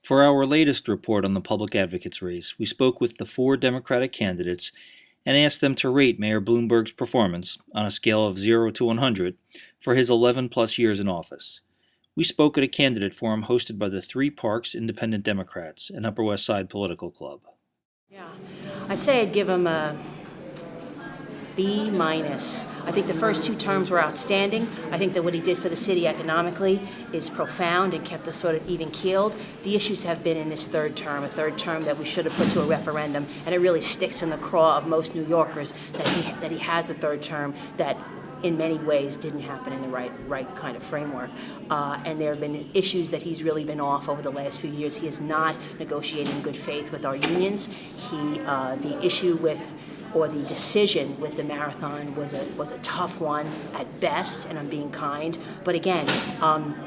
For our latest report on the public advocates race, we spoke with the 4 Democratic candidates and asked them to rate Mayor Bloomberg's performance on a scale of 0 to 100 for his 11-plus years in office. We spoke at a candidate forum hosted by the Three Parks Independent Democrats, an Upper West Side political club. Yeah, I'd say I'd give him a B minus. I think the first 2 terms were outstanding. I think that what he did for the city economically is profound and kept us sort of even keeled. The issues have been in this a third term that we should have put to a referendum, and it really sticks in the craw of most New Yorkers that he has a third term that in many ways didn't happen in the right kind of framework. And there have been issues that he's really been off over the last few years. He is not negotiating in good faith with our unions. The issue with, or the decision with the marathon was a tough one at best, and I'm being kind. But again,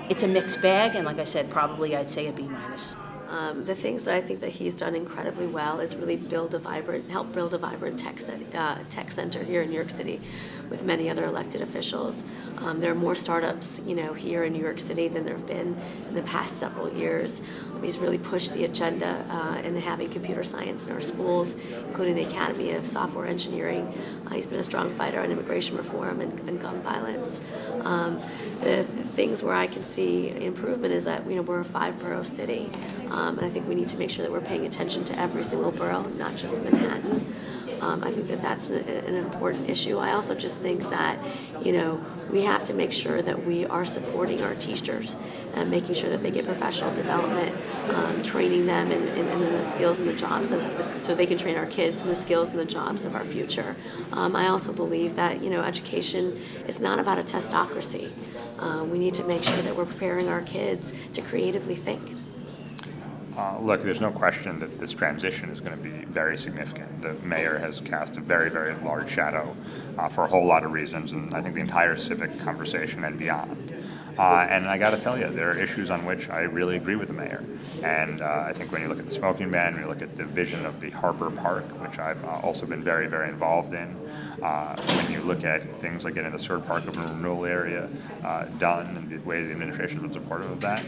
it's a mixed bag, and like I said, probably I'd say a B minus. The things that I think that he's done incredibly well is really help build a vibrant tech center here in New York City with many other elected officials. There are more startups, here in New York City than there have been in the past several years. He's really pushed the agenda in having computer science in our schools, including the Academy of Software Engineering. He's been a strong fighter on immigration reform and gun violence. The things where I can see improvement is that we're a 5-borough city, and I think we need to make sure that we're paying attention to every single borough, not just Manhattan. I think that that's an important issue. I also just think that, we have to make sure that we are supporting our teachers and making sure that they get professional development, training them in the skills and the jobs so they can train our kids in the skills and the jobs of our future. I also believe that, education is not about a testocracy. We need to make sure that we're preparing our kids to creatively think. Look, there's no question that this transition is going to be very significant. The mayor has cast a very, very large shadow for a whole lot of reasons, and I think the entire civic conversation and beyond. And I got to tell you, there are issues on which I really agree with the mayor. And I think when you look at the smoking ban, when you look at the vision of the Harbor Park, which I've also been very, very involved in, when you look at things like getting the Sword Park urban renewal area done and the way the administration has been supportive of that,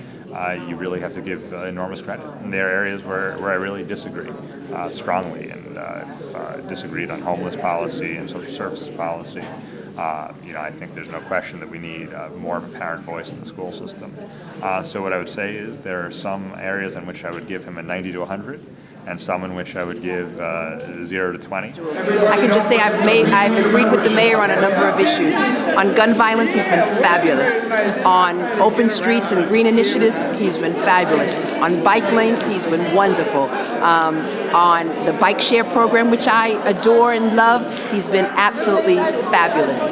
you really have to give enormous credit. And there are areas where I really disagree strongly, and disagreed on homeless policy and social services policy. I think there's no question that we need more of a parent voice in the school system. So what I would say is there are some areas in which I would give him a 90 to 100, and some in which I would give 0 to 20. I can just say I've agreed with the mayor on a number of issues. On gun violence, he's been fabulous. On open streets and green initiatives, he's been fabulous. On bike lanes, he's been wonderful. On the bike share program, which I adore and love, he's been absolutely fabulous.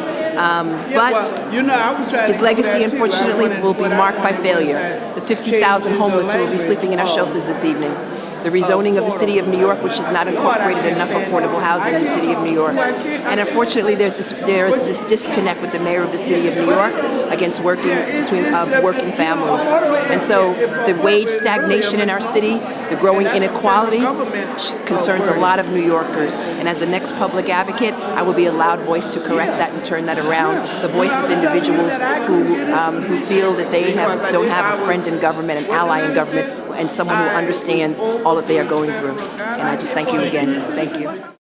But his legacy, unfortunately, will be marked by failure. The 50,000 homeless who will be sleeping in our shelters this evening. The rezoning of the city of New York, which has not incorporated enough affordable housing in the city of New York. And unfortunately, there is this disconnect with the mayor of the city of New York against working families. And so the wage stagnation in our city, the growing inequality concerns a lot of New Yorkers. And as the next public advocate, I will be a loud voice to correct that and turn that around. The voice of individuals who feel that they don't have a friend in government, an ally in government, and someone who understands all that they are going through. And I just thank you again. Thank you.